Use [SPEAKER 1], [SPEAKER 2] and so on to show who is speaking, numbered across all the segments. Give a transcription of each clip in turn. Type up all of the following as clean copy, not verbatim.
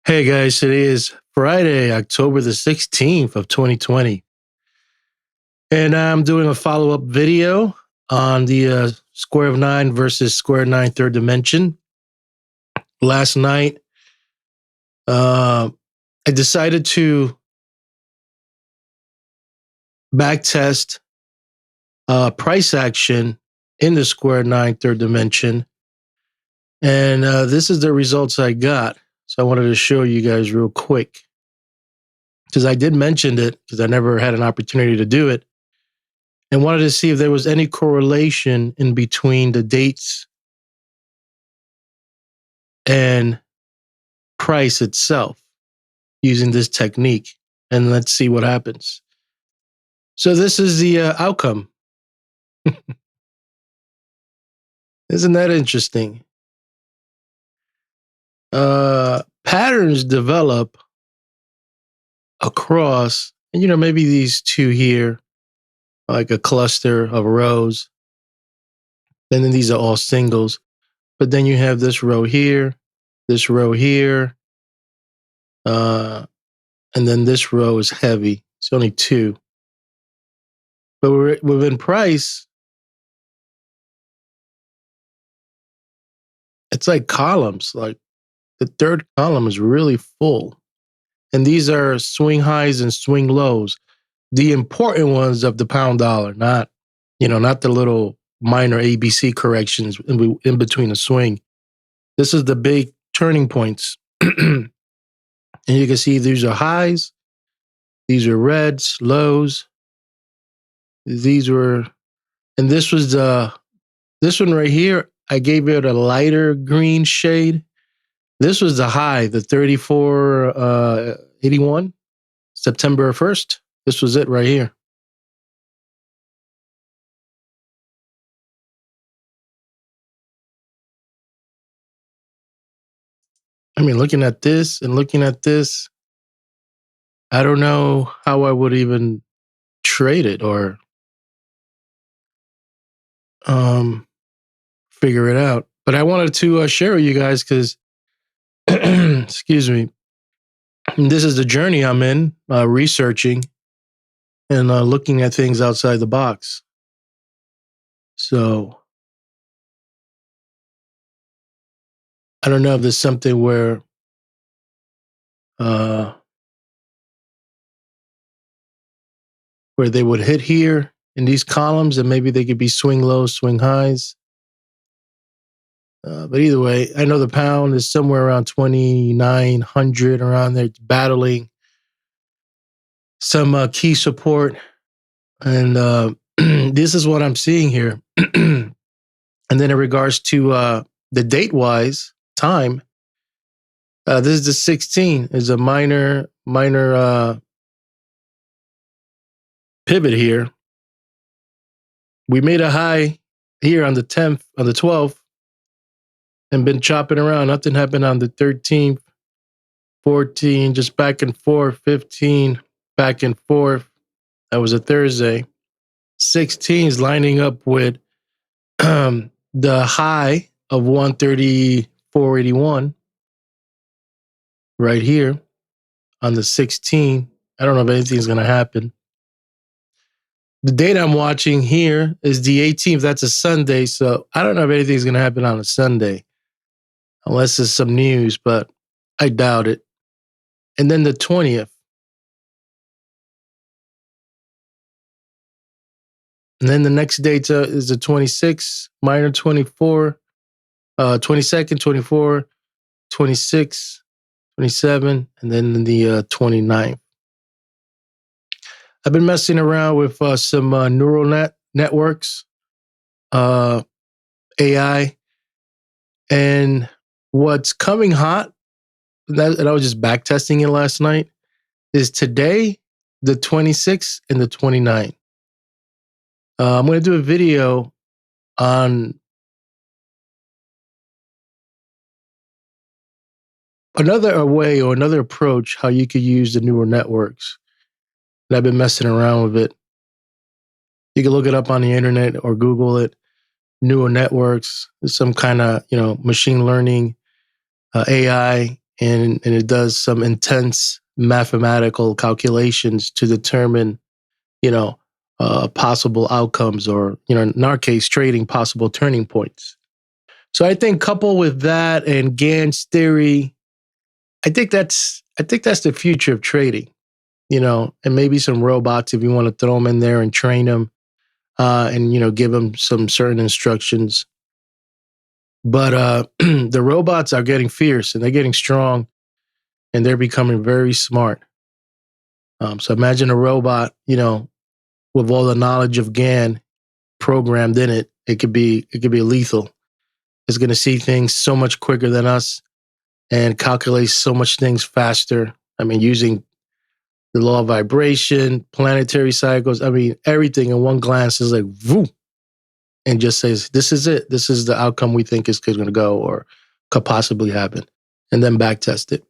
[SPEAKER 1] Hey guys, today is Friday, October the 16th of 2020. And I'm doing a follow-up video on the square of 9 versus square of 9 third dimension. Last night, I decided to backtest price action in the square of 9 third dimension. And this is the results I got. So I wanted to show you guys real quick. Because I did mention it, because I never had an opportunity to do it. And wanted to see if there was any correlation in between the dates and price itself using this technique. And let's see what happens. So this is the outcome. Isn't that interesting? Patterns develop across, and maybe these two here, like a cluster of rows. And then these are all singles. But then you have this row here, and then this row is heavy. It's only two. But within price, it's like columns. Like the third column is really full. And these are swing highs and swing lows. The important ones of the pound dollar, not the little minor ABC corrections in between a swing. This is the big turning points. And you can see these are highs. These are reds, lows. These were, and this was this one right here. I gave it a lighter green shade. This was the high, the 34.81, September 1st. This was it right here. I mean, looking at this and looking at this, I don't know how I would even trade it or figure it out. But I wanted to share with you guys because, excuse me, this is the journey I'm in, researching and looking at things outside the box. So I don't know if there's something where they would hit here in these columns and maybe they could be swing lows, swing highs. But either way, I know the pound is somewhere around 2,900 around there. It's battling some key support. And this is what I'm seeing here. And then in regards to the date-wise time, this is the 16 is a minor pivot here. We made a high here on the 10th, on the 12th, and been chopping around. Nothing happened on the 13th, 14, just back and forth, 15, back and forth. That was a Thursday. 16 is lining up with the high of 134.81 right here on the 16th. I don't know if anything's going to happen. The date I'm watching here is the 18th. That's a Sunday. So I don't know if anything's going to happen on a Sunday unless there's some news, but I doubt it. And then the 20th. And then the next date is the 26th, minor 24, 22nd, 24, 26, 27, and then the 29th. I've been messing around with some neural networks, AI, and what's coming hot, and I was just backtesting it last night, is today, the 26th and the 29th. I'm going to do a video on another way or another approach how you could use the neural networks. And I've been messing around with it. You can look it up on the internet or Google it. Neural networks, some kind of machine learning, AI and it does some intense mathematical calculations to determine, you know, possible outcomes, or, you know, in our case, trading possible turning points. So I think coupled with that and Gann's theory, I think that's the future of trading, you know, and maybe some robots if you want to throw them in there and train them, and, you know, give them some certain instructions. But the robots are getting fierce and they're getting strong and they're becoming very smart. So imagine a robot, you know, with all the knowledge of Gann programmed in it. It could be lethal. It's going to see things so much quicker than us and calculate so much things faster. I mean, using the law of vibration, planetary cycles. I mean, everything in one glance is like, woo, and just says, this is it. This is the outcome we think is going to go or could possibly happen. And then back test it.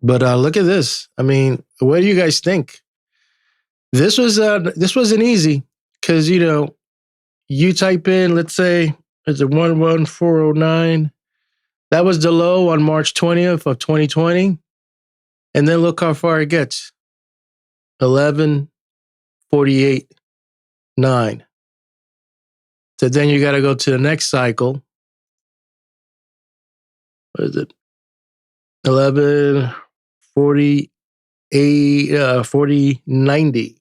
[SPEAKER 1] But look at this. I mean, what do you guys think? This wasn't easy because, you know, you type in, let's say, it's a 11409. That was the low on March 20th of 2020. And then look how far it gets. 1148.9. So then you got to go to the next cycle. What is it? 1148, 4090.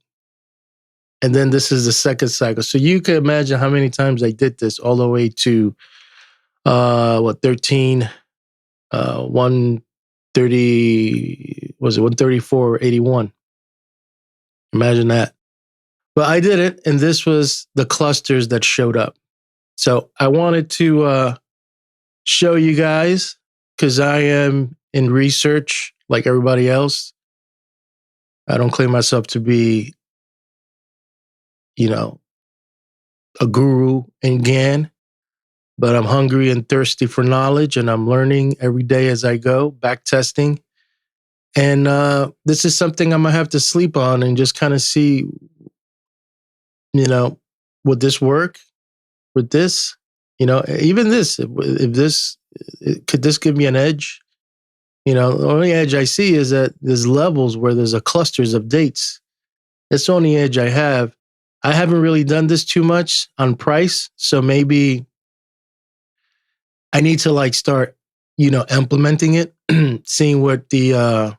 [SPEAKER 1] And then this is the second cycle. So you can imagine how many times I did this all the way to 13, 130, was it 134.81? Imagine that. But I did it, and this was the clusters that showed up. So I wanted to show you guys, because I am in research like everybody else. I don't claim myself to be, you know, a guru in Gann, but I'm hungry and thirsty for knowledge, and I'm learning every day as I go, back testing. And this is something I'm going to have to sleep on and just kind of see, you know, would this work with this? You know, even this, if this, could this give me an edge? You know, the only edge I see is that there's levels where there's a clusters of dates. That's the only edge I have. I haven't really done this too much on price. So maybe I need to like start, you know, implementing it, seeing what the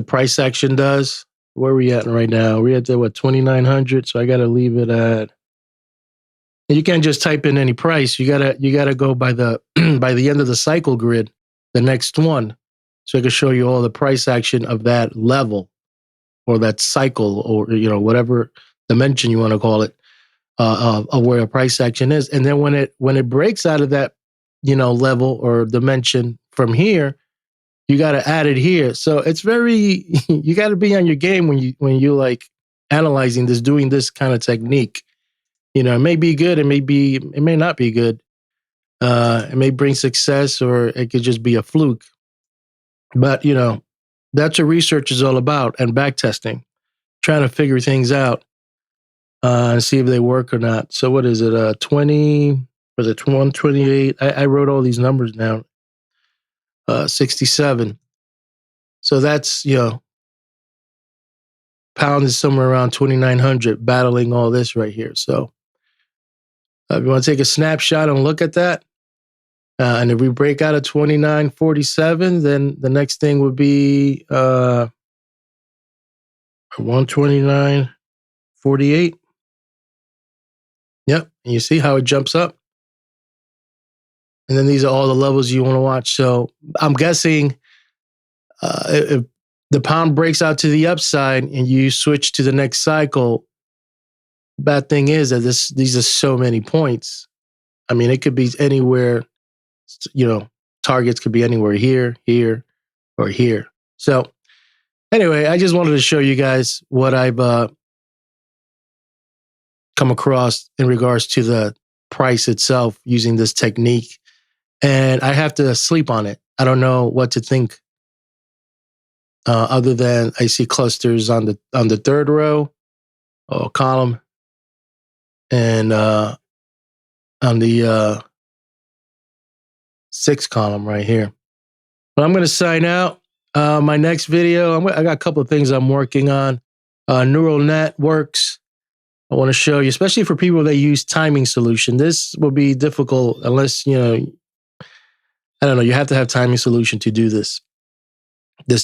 [SPEAKER 1] price action does. Where are we at right now? We're at the, what, 2,900. So I got to leave it at, you can't just type in any price. You gotta go by the by the end of the cycle grid, the next one. So I can show you all the price action of that level or that cycle, or, you know, whatever dimension you want to call it, of where a price action is. And then when it breaks out of that, you know, level or dimension from here, you got to add it here. So it's very you got to be on your game when you like analyzing this, doing this kind of technique. You know, it may be good, it may not be good. It may bring success, or it could just be a fluke. But, you know, that's what research is all about, and back testing, trying to figure things out, and see if they work or not. So what is it? 20, was it 128? I wrote all these numbers down. 67. So that's, you know, pound is somewhere around 2,900, battling all this right here. So if you want to take a snapshot and look at that, and if we break out of 29.47, then the next thing would be 129.48. Yep. And you see how it jumps up? And then these are all the levels you want to watch. So I'm guessing if the pound breaks out to the upside and you switch to the next cycle, bad thing is that these are so many points. I mean, it could be anywhere, you know, targets could be anywhere here, here, or here. So anyway, I just wanted to show you guys what I've come across in regards to the price itself using this technique. And I have to sleep on it. I don't know what to think, other than I see clusters on the third row or column, and on the sixth column right here. Well, I'm going to sign out. My next video, I got a couple of things I'm working on. Neural networks. I want to show you, especially for people that use timing solution. This will be difficult unless, I don't know, you have to have timing solution to do this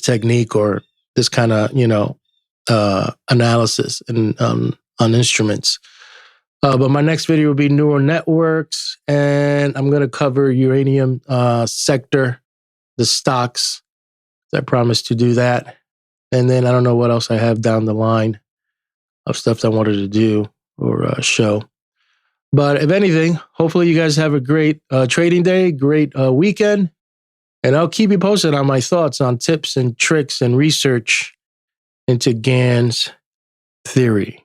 [SPEAKER 1] technique or this kind of, analysis and on instruments. But my next video will be neural networks, and I'm going to cover uranium sector, the stocks. I promised to do that. And then I don't know what else I have down the line of stuff that I wanted to do or show. But if anything, hopefully you guys have a great trading day, great weekend. And I'll keep you posted on my thoughts on tips and tricks and research into Gann's theory.